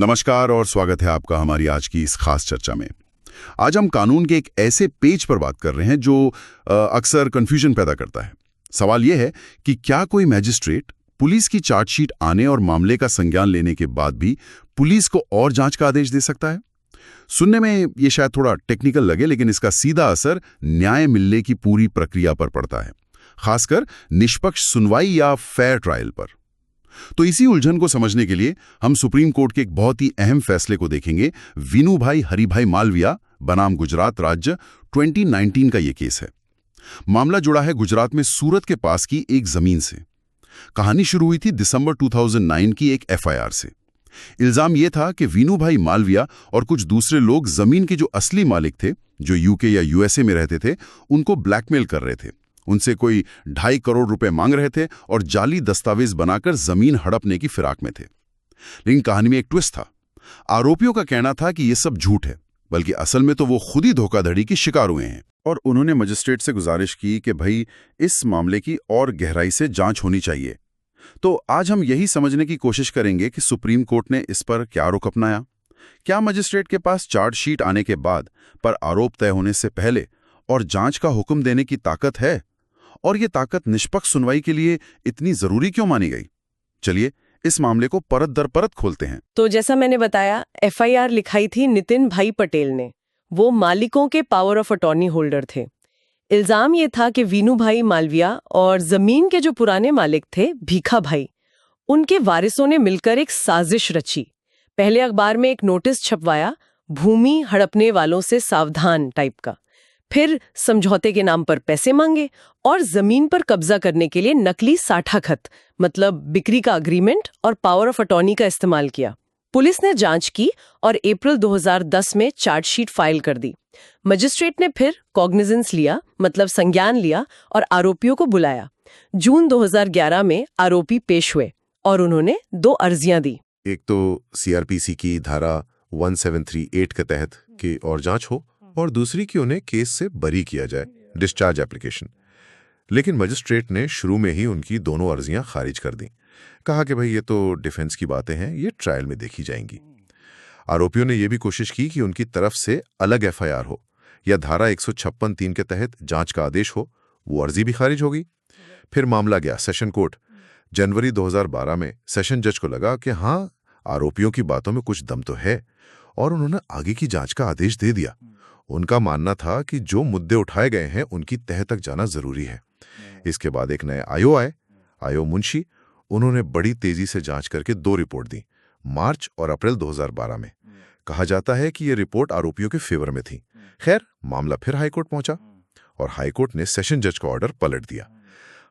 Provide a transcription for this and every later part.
नमस्कार और स्वागत है आपका हमारी आज की इस खास चर्चा में। आज हम कानून के एक ऐसे पेज पर बात कर रहे हैं जो अक्सर कंफ्यूजन पैदा करता है। सवाल यह है कि क्या कोई मैजिस्ट्रेट पुलिस की चार्जशीट आने और मामले का संज्ञान लेने के बाद भी पुलिस को और जांच का आदेश दे सकता है? सुनने में ये शायद थोड़ा टेक्निकल लगे, लेकिन इसका सीधा असर न्याय मिलने की पूरी प्रक्रिया पर पड़ता है, खासकर निष्पक्ष सुनवाई या फेयर ट्रायल पर। तो इसी उलझन को समझने के लिए हम सुप्रीम कोर्ट के एक बहुत ही अहम फैसले को देखेंगे। विनुभाई हरिभाई मालविया बनाम गुजरात राज्य 2019 का ये केस है। मामला जुड़ा है गुजरात में सूरत के पास की एक जमीन से। कहानी शुरू हुई थी दिसंबर 2009 की एक एफआईआर से। इल्जाम यह था कि विनुभाई मालविया और कुछ दूसरे लोग जमीन के जो असली मालिक थे, जो यूके या यूएसए में रहते थे, उनको ब्लैकमेल कर रहे थे। उनसे कोई 2.5 करोड़ रुपए मांग रहे थे और जाली दस्तावेज बनाकर जमीन हड़पने की फिराक में थे। लेकिन कहानी में एक ट्विस्ट था। आरोपियों का कहना था कि यह सब झूठ है, बल्कि असल में तो वो खुद ही धोखाधड़ी की शिकार हुए हैं। और उन्होंने मजिस्ट्रेट से गुजारिश की कि भाई इस मामले की और गहराई से जांच होनी चाहिए। तो आज हम यही समझने की कोशिश करेंगे कि सुप्रीम कोर्ट ने इस पर क्या रुख अपनाया। क्या मजिस्ट्रेट के पास चार्जशीट आने के बाद पर आरोप तय होने से पहले और जांच का हुक्म देने की ताकत है? और ये ताकत निष्पक्ष सुनवाई के लिए इतनी जरूरी क्यों मानी गई? चलिए इस मामले को परत दर परत खोलते हैं। तो जैसा मैंने बताया, एफआईआर लिखाई थी नितिन भाई पटेल ने। वो मालिकों के पावर ऑफ अटॉर्नी होल्डर थे। इल्जाम ये था कि वीनू भाई मालविया और जमीन के जो पुराने मालिक थे भीखा भाई, उनके वारिसों ने मिलकर एक साजिश रची। पहले अखबार में एक नोटिस छपवाया, भूमि हड़पने वालों से सावधान टाइप का। फिर समझौते के नाम पर पैसे मांगे और जमीन पर कब्जा करने के लिए नकली साठा खत, मतलब बिक्री का अग्रीमेंट और पावर ऑफ अटॉर्नी का इस्तेमाल किया। पुलिस ने जांच की और अप्रैल 2010 में चार्जशीट फाइल कर दी। मजिस्ट्रेट ने फिर कॉग्निजेंस लिया, मतलब संज्ञान लिया, और आरोपियों को बुलाया। जून 2011 में आरोपी पेश हुए और उन्होंने 2 अर्जियां दी। एक तो सीआरपीसी की धारा 1738 के तहत की और जांच हो, और दूसरी कि उन्हें केस से बरी किया जाए, डिस्चार्ज एप्लीकेशन। लेकिन मजिस्ट्रेट ने शुरू में ही उनकी दोनों अर्जियां खारिज कर दी। कहा कि भाई ये तो डिफेंस की बातें हैं, ये ट्रायल में देखी जाएंगी। आरोपियों ने यह भी कोशिश की कि उनकी तरफ से अलग एफआईआर हो या धारा 156(3) के तहत जांच का आदेश हो। वो अर्जी भी खारिज हो गई। फिर मामला गया सेशन कोर्ट। जनवरी 2012 में सेशन जज को लगा कि हाँ, आरोपियों की बातों में कुछ दम तो है, और उन्होंने आगे की जांच का आदेश दे दिया। उनका मानना था कि जो मुद्दे उठाए गए हैं उनकी तह तक जाना जरूरी है। इसके बाद एक नए आयो आए, आयो मुंशी। उन्होंने बड़ी तेजी से जांच करके 2 रिपोर्ट दी, मार्च और अप्रैल 2012 में। कहा जाता है कि यह रिपोर्ट आरोपियों के फेवर में थी। खैर, मामला फिर हाईकोर्ट पहुंचा और हाईकोर्ट ने सेशन जज का ऑर्डर पलट दिया।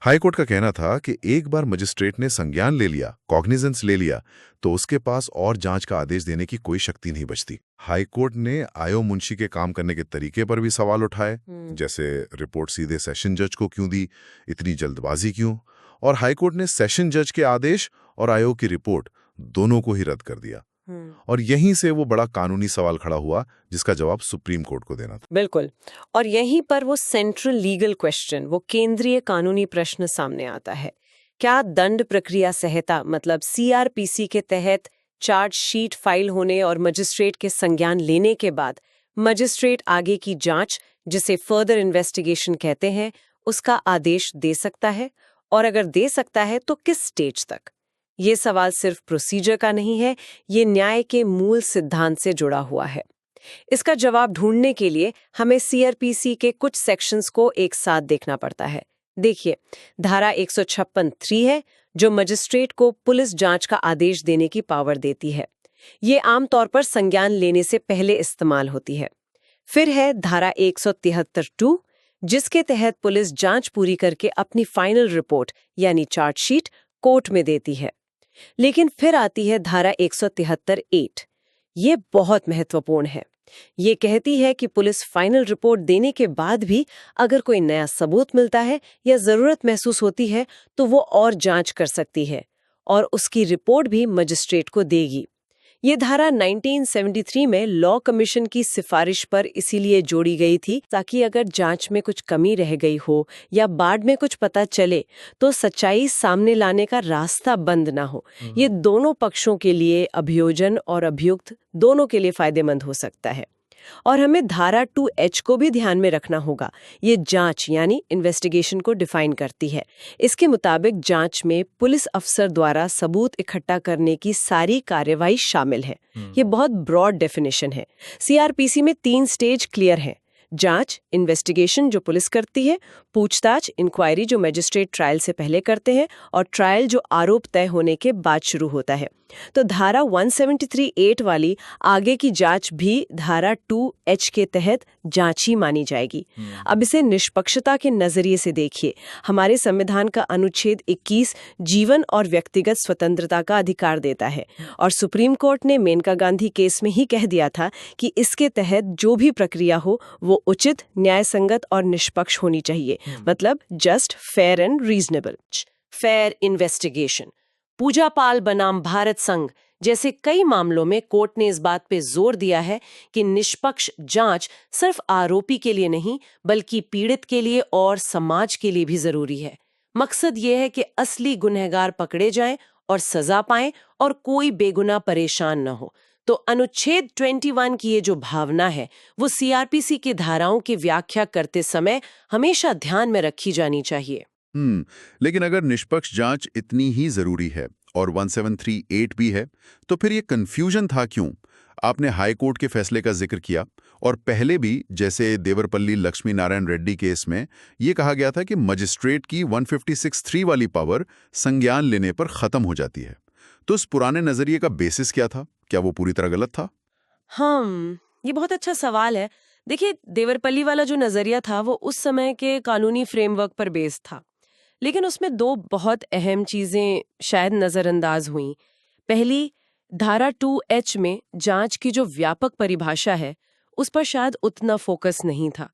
हाईकोर्ट का कहना था कि एक बार मजिस्ट्रेट ने संज्ञान ले लिया, कॉग्निजेंस ले लिया, तो उसके पास और जांच का आदेश देने की कोई शक्ति नहीं बचती। हाईकोर्ट ने आयो मुंशी के काम करने के तरीके पर भी सवाल उठाए, जैसे रिपोर्ट सीधे सेशन जज को क्यों दी, इतनी जल्दबाजी क्यों? और हाईकोर्ट ने सेशन जज के आदेश और आयोग की रिपोर्ट दोनों को ही रद्द कर दिया। और यहीं से वो बड़ा कानूनी सवाल खड़ा हुआ जिसका जवाब सुप्रीम कोर्ट को देना था। बिल्कुल। और यहीं पर वो सेंट्रल लीगल क्वेश्चन, वो केंद्रीय कानूनी प्रश्न सामने आता है। क्या दंड प्रक्रिया संहिता, मतलब सीआरपीसी के तहत चार्जशीट फाइल होने और मजिस्ट्रेट के संज्ञान लेने के बाद मजिस्ट्रेट आगे की जांच, जिसे फर्दर इन्वेस्टिगेशन कहते हैं, उसका आदेश दे सकता है? और अगर दे सकता है तो किस स्टेज तक? ये सवाल सिर्फ प्रोसीजर का नहीं है, ये न्याय के मूल सिद्धांत से जुड़ा हुआ है। इसका जवाब ढूंढने के लिए हमें सीआरपीसी के कुछ सेक्शंस को एक साथ देखना पड़ता है। देखिए, धारा 156(3) है, जो मजिस्ट्रेट को पुलिस जांच का आदेश देने की पावर देती है। ये आमतौर पर संज्ञान लेने से पहले इस्तेमाल होती है। फिर है धारा 173(2), जिसके तहत पुलिस जांच पूरी करके अपनी फाइनल रिपोर्ट यानी चार्जशीट कोर्ट में देती है। लेकिन फिर आती है धारा 173(8). ये बहुत महत्वपूर्ण है। ये कहती है कि पुलिस फाइनल रिपोर्ट देने के बाद भी अगर कोई नया सबूत मिलता है या जरूरत महसूस होती है तो वो और जांच कर सकती है और उसकी रिपोर्ट भी मजिस्ट्रेट को देगी। ये धारा 1973 में लॉ कमीशन की सिफारिश पर इसीलिए जोड़ी गई थी ताकि अगर जांच में कुछ कमी रह गई हो या बाद में कुछ पता चले तो सच्चाई सामने लाने का रास्ता बंद ना हो। ये दोनों पक्षों के लिए, अभियोजन और अभियुक्त दोनों के लिए फायदेमंद हो सकता है। और हमें धारा 2H को भी ध्यान में रखना होगा। ये जांच यानी इन्वेस्टिगेशन को डिफाइन करती है। इसके मुताबिक जांच में पुलिस अफसर द्वारा सबूत इकट्ठा करने की सारी कार्यवाही शामिल है। ये बहुत ब्रॉड डेफिनेशन है। CRPC में 3 स्टेज क्लियर है। जांच, इन्वेस्टिगेशन जो पुलिस करती है, पूछताछ, इंक्वायरी जो मजिस्ट्रेट ट्रायल से पहले करते हैं, और ट्रायल जो आरोप तय होने के बाद शुरू होता है। तो धारा 173(8) वाली आगे की जांच भी धारा 2H के तहत जांच ही मानी जाएगी। अब इसे निष्पक्षता के नजरिए से देखिए। हमारे संविधान का अनुच्छेद 21 जीवन और व्यक्तिगत स्वतंत्रता का अधिकार देता है, और सुप्रीम कोर्ट ने मेनका गांधी केस में ही कह दिया था कि इसके तहत जो भी प्रक्रिया हो वो उचित, न्यायसंगत और निष्पक्ष होनी चाहिए। मतलब just, fair and reasonable. Fair investigation, Puja Pal बनाम भारत संघ जैसे कई मामलों में कोर्ट ने इस बात पे जोर दिया है कि निष्पक्ष जांच सिर्फ आरोपी के लिए नहीं बल्कि पीड़ित के लिए और समाज के लिए भी जरूरी है। मकसद ये है कि असली गुनहगार पकड़े जाएं और सजा पाएं और कोई बेगुनाह परेशान न हो। तो अनुच्छेद 21 की ये जो भावना है वो CRPC की धाराओं की व्याख्या करते समय हमेशा ध्यान में रखी जानी चाहिए। लेकिन अगर निष्पक्ष जांच इतनी ही जरूरी है और 173(8) भी है, तो फिर ये कंफ्यूजन था क्यों? आपने हाई कोर्ट के फैसले का जिक्र किया, और पहले भी जैसे देवरपल्ली लक्ष्मी नारायण रेड्डी केस में ये कहा गया था कि मजिस्ट्रेट की 156(3) वाली पावर संज्ञान लेने पर खत्म हो जाती है। तो उस पुराने नजरिए का बेसिस क्या था? क्या वो पूरी तरह गलत था? ये बहुत अच्छा सवाल है। देखिए, देवरपल्ली वाला जो नजरिया था वो उस समय के कानूनी फ्रेमवर्क पर बेस्ड था, लेकिन उसमें 2 बहुत अहम चीजें शायद नजरअंदाज हुई। पहली, धारा 2H में जांच की जो व्यापक परिभाषा है उस पर शायद उतना फोकस नहीं था।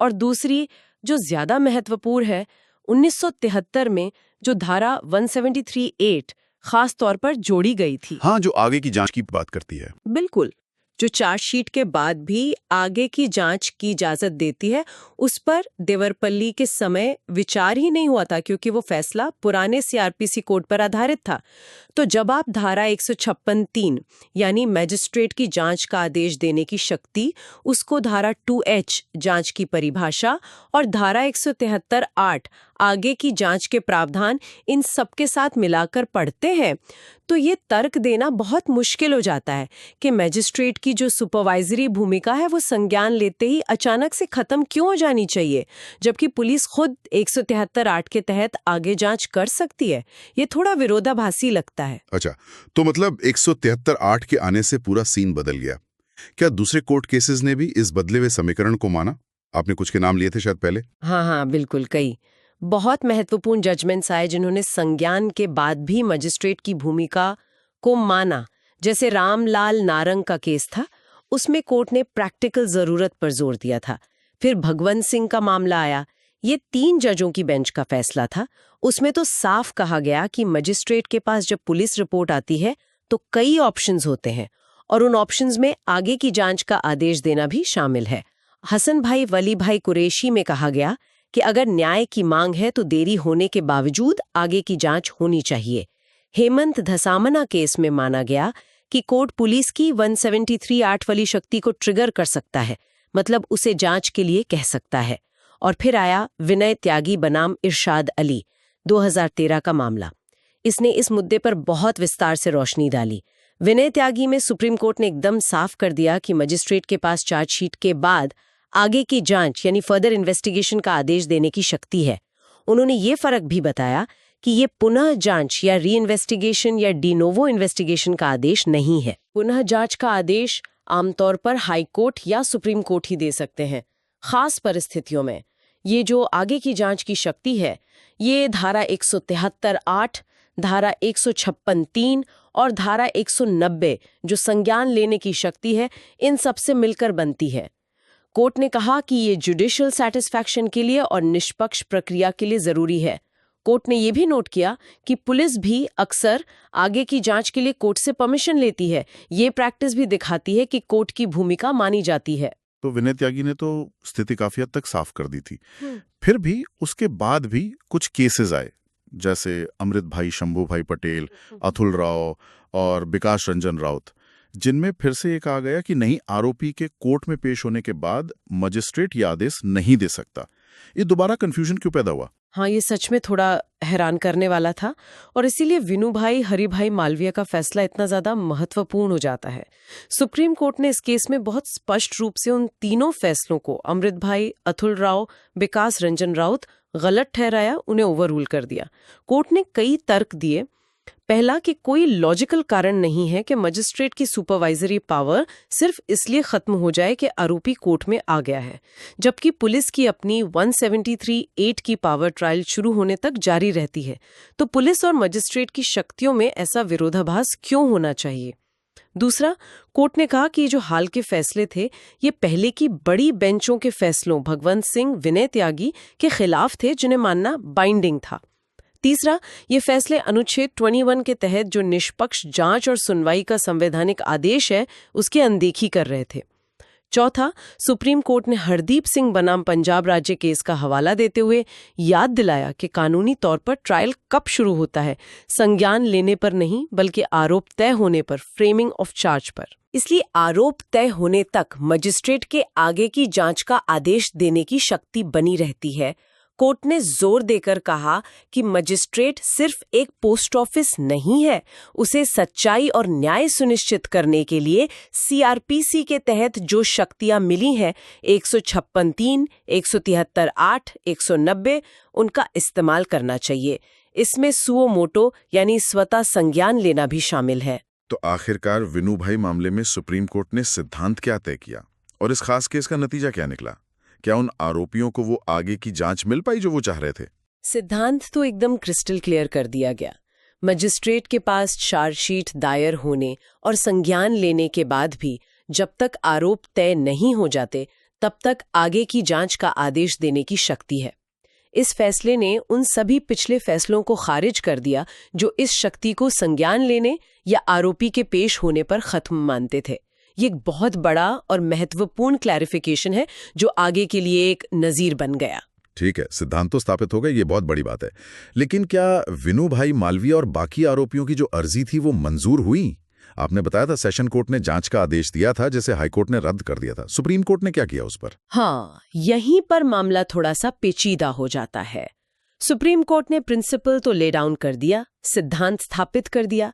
और दूसरी, जो ज्यादा महत्वपूर्ण है, 1973 में जो धारा 173(8) खास तौर पर जोड़ी गई थी। हाँ, जो आगे की जांच की बात करती है। बिल्कुल, जो चार्जशीट के बाद भी आगे की जांच की इजाजत देती है, उस पर देवरपल्ली के समय विचार ही नहीं हुआ था क्योंकि वो फैसला पुराने CRPC कोड पर आधारित था। तो जब आप धारा 156(3) यानी मैजिस्ट्रेट की जांच का आदेश देने की शक्ति, उसको धारा 2H जांच की परिभाषा और धारा 173(8) आगे की जांच के प्रावधान, इन सबके साथ मिलाकर पढ़ते हैं तो ये तर्क देना बहुत मुश्किल हो जाता है कि मैजिस्ट्रेट की जो सुपरवाइजरी भूमिका है वो संज्ञान लेते ही अचानक से खत्म क्यों हो जानी चाहिए, जबकि पुलिस खुद 173(8) के तहत आगे जांच कर सकती है। ये थोड़ा विरोधाभासी लगता है। अच्छा, तो मतलब 173(8) के आने से पूरा सीन बदल गया। क्या दूसरे कोर्ट केसेस ने भी इस बदले हुए समीकरण को माना? आपने कुछ के नाम लिए थे शायद पहले। हाँ, बिल्कुल। कई बहुत महत्वपूर्ण जजमेंट्स आए जिन्होंने संज्ञान के बाद भी मजिस्ट्रेट की भूमिका को माना। जैसे रामलाल नारंग का केस था, उसमें कोर्ट ने प्रैक्टिकल जरूरत पर जोर दिया था। फिर भगवंत सिंह का मामला आया, ये 3 जजों की बेंच का फैसला था। उसमें तो साफ कहा गया कि मजिस्ट्रेट के पास जब पुलिस रिपोर्ट आती है तो कई ऑप्शंस होते हैं और उन ऑप्शंस में आगे की जांच का आदेश देना भी शामिल है। हसन भाई वली भाई कुरैशी में कहा गया कि अगर न्याय की मांग है तो देरी होने के बावजूद आगे की जांच होनी चाहिए। हेमंत धसामना केस में माना गया कि कोर्ट पुलिस की 173(8) वाली शक्ति को ट्रिगर कर सकता है, मतलब उसे जांच के लिए कह सकता है। और फिर आया विनय त्यागी बनाम इरशाद अली, 2013 का मामला। इसने इस मुद्दे पर बहुत विस्तार से रोशनी डाली। विनय त्यागी में सुप्रीम कोर्ट ने एकदम साफ कर दिया कि मजिस्ट्रेट के पास चार्जशीट के बाद आगे की जांच यानी फर्दर इन्वेस्टिगेशन का आदेश देने की शक्ति है। उन्होंने ये फर्क भी बताया कि ये पुनः जांच या री इन्वेस्टिगेशन या डिनोवो इन्वेस्टिगेशन का आदेश नहीं है। पुनः जांच का आदेश आमतौर पर हाई कोर्ट या सुप्रीम कोर्ट ही दे सकते हैं। खास परिस्थितियों में ये जो आगे की जांच की शक्ति है, ये धारा 173(8), धारा 156(3) और धारा 190 जो संज्ञान लेने की शक्ति है, इन सब से मिलकर बनती है। कोर्ट ने कहा कि ये जुडिशियल सैटिस्फैक्शन के लिए और निष्पक्ष प्रक्रिया के लिए जरूरी है। कोर्ट ने ये भी नोट किया कि पुलिस भी अक्सर आगे की जांच के लिए कोर्ट से परमिशन लेती है। ये प्रैक्टिस भी दिखाती है कि कोर्ट की भूमिका मानी जाती है। तो विनय त्यागी ने तो स्थिति काफी हद तक साफ कर दी थी। फिर भी उसके बाद भी कुछ केसेस आए, जैसे अमृत भाई शंभू भाई पटेल, अतुल राव और विकास रंजन राउत, जिनमें फिर से ये कहा गया कि नहीं, आरोपी के कोर्ट में पेश होने के बाद मजिस्ट्रेट ये आदेश नहीं दे सकता। ये दोबारा कंफ्यूजन क्यों पैदा हुआ? हाँ, ये सच में थोड़ा हैरान करने वाला था और इसीलिए विनू भाई हरिभाई मालवीय का फैसला इतना ज्यादा महत्वपूर्ण हो जाता है। सुप्रीम कोर्ट ने इस केस में बहुत स्पष्ट रूप से उन तीनों फैसलों को, अमृत भाई, अतुल राव, विकास रंजन राउत, गलत ठहराया, उन्हें ओवररूल कर दिया। कोर्ट ने कई तर्क दिए। पहला कि कोई लॉजिकल कारण नहीं है कि मजिस्ट्रेट की सुपरवाइजरी पावर सिर्फ इसलिए खत्म हो जाए कि आरोपी कोर्ट में आ गया है, जबकि पुलिस की अपनी 173(8) की पावर ट्रायल शुरू होने तक जारी रहती है। तो पुलिस और मजिस्ट्रेट की शक्तियों में ऐसा विरोधाभास क्यों होना चाहिए? दूसरा, कोर्ट ने कहा कि जो हाल के फैसले थे ये पहले की बड़ी बेंचों के फैसलों भगवंत सिंह, विनय त्यागी के खिलाफ थे, जिन्हें मानना बाइंडिंग था। तीसरा, ये फैसले अनुच्छेद 21 के तहत जो निष्पक्ष जांच और सुनवाई का संवैधानिक आदेश है उसकी अनदेखी कर रहे थे। चौथा, सुप्रीम कोर्ट ने हरदीप सिंह बनाम पंजाब राज्य केस का हवाला देते हुए याद दिलाया कि कानूनी तौर पर ट्रायल कब शुरू होता है, संज्ञान लेने पर नहीं बल्कि आरोप तय होने पर, फ्रेमिंग ऑफ चार्ज पर। इसलिए आरोप तय होने तक मजिस्ट्रेट के आगे की जांच का आदेश देने की शक्ति बनी रहती है। कोर्ट ने जोर देकर कहा कि मजिस्ट्रेट सिर्फ एक पोस्ट ऑफिस नहीं है, उसे सच्चाई और न्याय सुनिश्चित करने के लिए सीआरपीसी के तहत जो शक्तियां मिली हैं 156(3), 173(8), 190, उनका इस्तेमाल करना चाहिए। इसमें सुओ मोटो यानी स्वतः संज्ञान लेना भी शामिल है। तो आखिरकार विनू भाई मामले में सुप्रीम कोर्ट ने सिद्धांत क्या तय किया और इस खास केस का नतीजा क्या निकला? क्या उन आरोपियों को वो आगे की जांच मिल पाई जो वो चाह रहे थे? सिद्धांत तो एकदम क्रिस्टल क्लियर कर दिया गया। मजिस्ट्रेट के पास चार्जशीट दायर होने और संज्ञान लेने के बाद भी जब तक आरोप तय नहीं हो जाते तब तक आगे की जांच का आदेश देने की शक्ति है। इस फैसले ने उन सभी पिछले फैसलों को खारिज कर दिया जो इस शक्ति को संज्ञान लेने या आरोपी के पेश होने पर खत्म मानते थे। ये एक बहुत बड़ा और महत्वपूर्ण क्लैरिफिकेशन है जो आगे के लिए एक नजीर बन गया। ठीक है, सिद्धांत तो स्थापित हो गए, ये बहुत बड़ी बात है। लेकिन क्या विनू भाई मालवीय और बाकी आरोपियों की जो अर्जी थी वो मंजूर हुई? आपने बताया था सेशन कोर्ट ने जांच का आदेश दिया था जिसे हाईकोर्ट ने रद्द कर दिया था। सुप्रीम कोर्ट ने क्या किया उस पर? हाँ, यहीं पर मामला थोड़ा सा पेचीदा हो जाता है। सुप्रीम कोर्ट ने प्रिंसिपल तो ले डाउन कर दिया, सिद्धांत स्थापित कर दिया,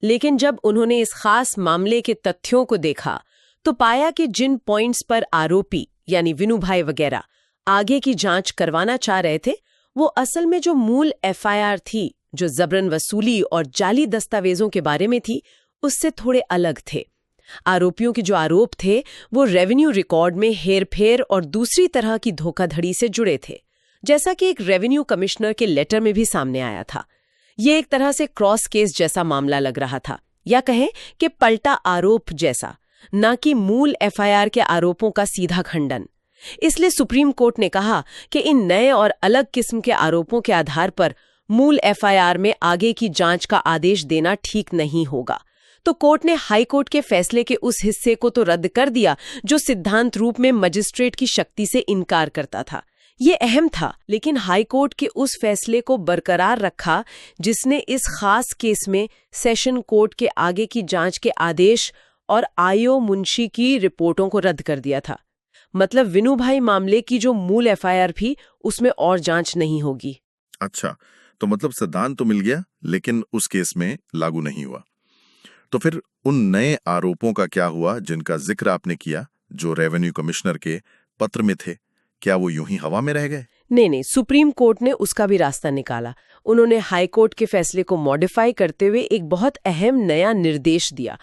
लेकिन जब उन्होंने इस खास मामले के तथ्यों को देखा तो पाया कि जिन पॉइंट्स पर आरोपी यानी विनू भाई वगैरह आगे की जांच करवाना चाह रहे थे वो असल में जो मूल एफआईआर थी, जो जबरन वसूली और जाली दस्तावेजों के बारे में थी, उससे थोड़े अलग थे। आरोपियों के जो आरोप थे वो रेवेन्यू रिकॉर्ड में हेरफेर और दूसरी तरह की धोखाधड़ी से जुड़े थे, जैसा कि एक रेवेन्यू कमिश्नर के लेटर में भी सामने आया था। ये एक तरह से क्रॉस केस जैसा मामला लग रहा था, या कहें कि पलटा आरोप जैसा, ना कि मूल एफआईआर के आरोपों का सीधा खंडन। इसलिए सुप्रीम कोर्ट ने कहा कि इन नए और अलग किस्म के आरोपों के आधार पर मूल एफआईआर में आगे की जांच का आदेश देना ठीक नहीं होगा। तो कोर्ट ने हाई कोर्ट के फैसले के उस हिस्से को तो रद्द कर दिया जो सिद्धांत रूप में मजिस्ट्रेट की शक्ति से इनकार करता था। ये अहम था, लेकिन हाई कोर्ट के उस फैसले को बरकरार रखा जिसने इस खास केस में सेशन कोर्ट के आगे की जांच के आदेश और आईओ मुंशी की रिपोर्टों को रद्द कर दिया था। मतलब विनू भाई मामले की जो मूल एफआईआर थी उसमें और जांच नहीं होगी। अच्छा, तो मतलब सिद्धांत तो मिल गया लेकिन उस केस में लागू नहीं हुआ। तो फिर उन नए आरोपों का क्या हुआ जिनका जिक्र आपने किया, जो रेवेन्यू कमिश्नर के पत्र में थे? क्या वो यूं ही हवा में रह गए? नहीं, सुप्रीम कोर्ट ने उसका भी रास्ता निकाला। उन्होंने हाई कोर्ट के फैसले को मॉडिफाई करते हुए एक बहुत अहम नया निर्देश दिया।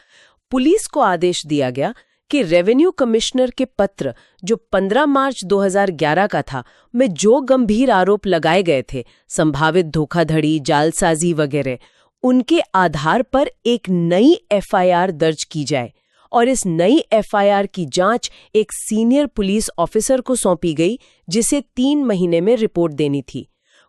पुलिस को आदेश दिया गया कि रेवेन्यू कमिश्नर के पत्र जो 15 मार्च 2011 का था, में जो गंभीर आरोप लगाए गए थे, संभावित धोखाधड़ी, जालसाजी वगैरह, उनके आधार पर एक नई एफआईआर दर्ज की जाए और इस नई एफआईआर की जांच एक सीनियर पुलिस ऑफिसर को सौंपी गई जिसे 3 महीने में रिपोर्ट देनी थी।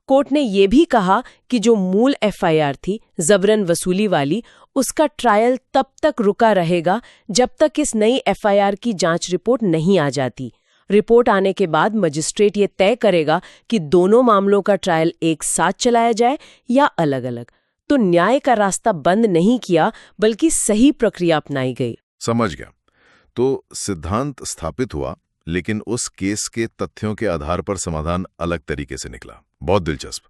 कोर्ट ने ये भी कहा कि जो मूल एफआईआर थी जबरन वसूली वाली, उसका ट्रायल तब तक रुका रहेगा जब तक इस नई एफआईआर की जांच रिपोर्ट नहीं आ जाती। रिपोर्ट आने के बाद मजिस्ट्रेट ये तय करेगा कि दोनों मामलों का ट्रायल एक साथ चलाया जाए या अलग अलग। तो न्याय का रास्ता बंद नहीं किया, बल्कि सही प्रक्रिया अपनाई गई। समझ गया। तो सिद्धांत स्थापित हुआ, लेकिन उस केस के तथ्यों के आधार पर समाधान अलग तरीके से निकला। बहुत दिलचस्प।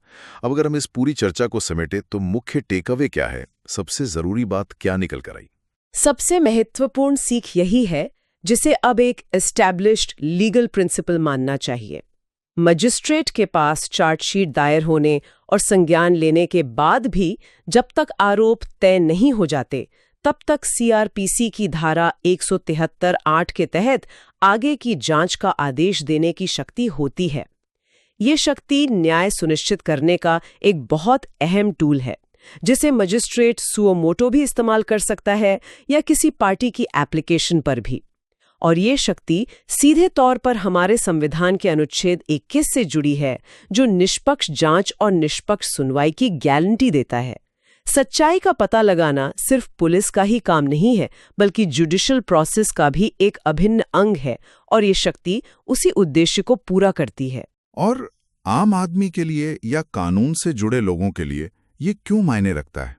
अब अगर हम इस पूरी चर्चा को समेटे तो मुख्य टेकअवे क्या है? सबसे जरूरी बात क्या निकल कर आई? सबसे महत्वपूर्ण सीख यही है, जिसे अब एक एस्टैब्लिश्ड लीगल प्रिंसिपल मानना चाहिए। मजिस्ट्रेट के पास चार्जशीट दायर होने और संज्ञान लेने के बाद भी जब तक आरोप तय नहीं हो जाते, तब तक सीआरपीसी की धारा 173(8) के तहत आगे की जांच का आदेश देने की शक्ति होती है। ये शक्ति न्याय सुनिश्चित करने का एक बहुत अहम टूल है, जिसे मजिस्ट्रेट सुओ मोटो भी इस्तेमाल कर सकता है या किसी पार्टी की एप्लीकेशन पर भी। और ये शक्ति सीधे तौर पर हमारे संविधान के अनुच्छेद 21 से जुड़ी है, जो निष्पक्ष जांच और निष्पक्ष सुनवाई की गारंटी देता है। सच्चाई का पता लगाना सिर्फ पुलिस का ही काम नहीं है, बल्कि जुडिशियल प्रोसेस का भी एक अभिन्न अंग है, और ये शक्ति उसी उद्देश्य को पूरा करती है। और आम आदमी के लिए या कानून से जुड़े लोगों के लिए ये क्यों मायने रखता है?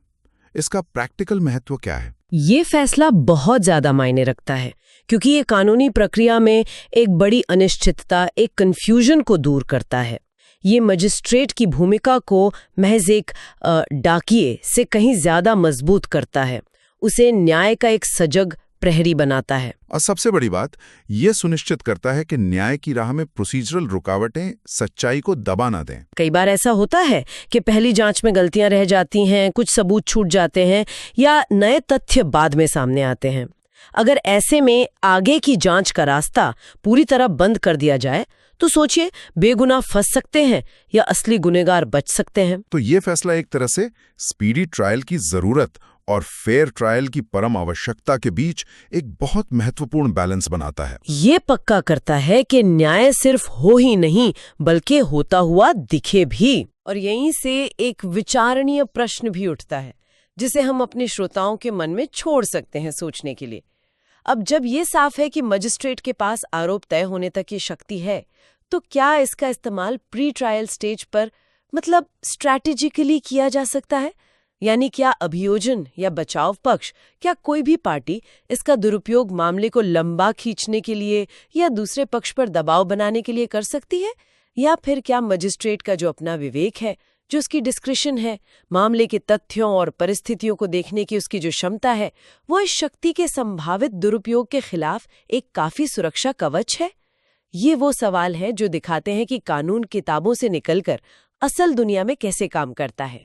इसका प्रैक्टिकल महत्व क्या है? ये फैसला बहुत ज्यादा मायने रखता है, क्योंकि ये कानूनी प्रक्रिया में एक बड़ी अनिश्चितता, एक कंफ्यूजन को दूर करता है। ये मजिस्ट्रेट की भूमिका को महज एक डाकिये से कहीं ज्यादा मजबूत करता है, उसे न्याय का एक सजग प्रहरी बनाता है। और सबसे बड़ी बात, ये सुनिश्चित करता है कि न्याय की राह में प्रोसीजरल रुकावटें सच्चाई को दबा ना दें। कई बार ऐसा होता है कि पहली जांच में गलतियां रह जाती हैं, कुछ सबूत छूट जाते हैं या नए तथ्य बाद में सामने आते हैं। अगर ऐसे में आगे की जांच का रास्ता पूरी तरह बंद कर दिया जाए, तो सोचिए, बेगुनाह फंस सकते हैं या असली गुनहगार बच सकते हैं। तो ये फैसला एक तरह से स्पीडी ट्रायल की जरूरत और फेयर ट्रायल की परम आवश्यकता के बीच एक बहुत महत्वपूर्ण बैलेंस बनाता है। ये पक्का करता है कि न्याय सिर्फ हो ही नहीं, बल्कि होता हुआ दिखे भी। और यहीं से एक विचारणीय प्रश्न भी उठता है, जिसे हम अपने श्रोताओं के मन में छोड़ सकते हैं सोचने के लिए। अब जब ये साफ है कि मजिस्ट्रेट के पास आरोप तय होने तक की शक्ति है, तो क्या इसका इस्तेमाल प्री ट्रायल स्टेज पर, मतलब स्ट्रैटेजिकली किया जा सकता है? यानी क्या अभियोजन या बचाव पक्ष, क्या कोई भी पार्टी इसका दुरुपयोग मामले को लंबा खींचने के लिए या दूसरे पक्ष पर दबाव बनाने के लिए कर सकती है? या फिर क्या मजिस्ट्रेट का जो अपना विवेक है, जो उसकी डिस्क्रिशन है, मामले के तथ्यों और परिस्थितियों को देखने की उसकी जो क्षमता है, वो इस शक्ति के संभावित दुरुपयोग के खिलाफ एक काफी सुरक्षा कवच है? ये वो सवाल हैं जो दिखाते हैं कि कानून किताबों से निकलकर असल दुनिया में कैसे काम करता है।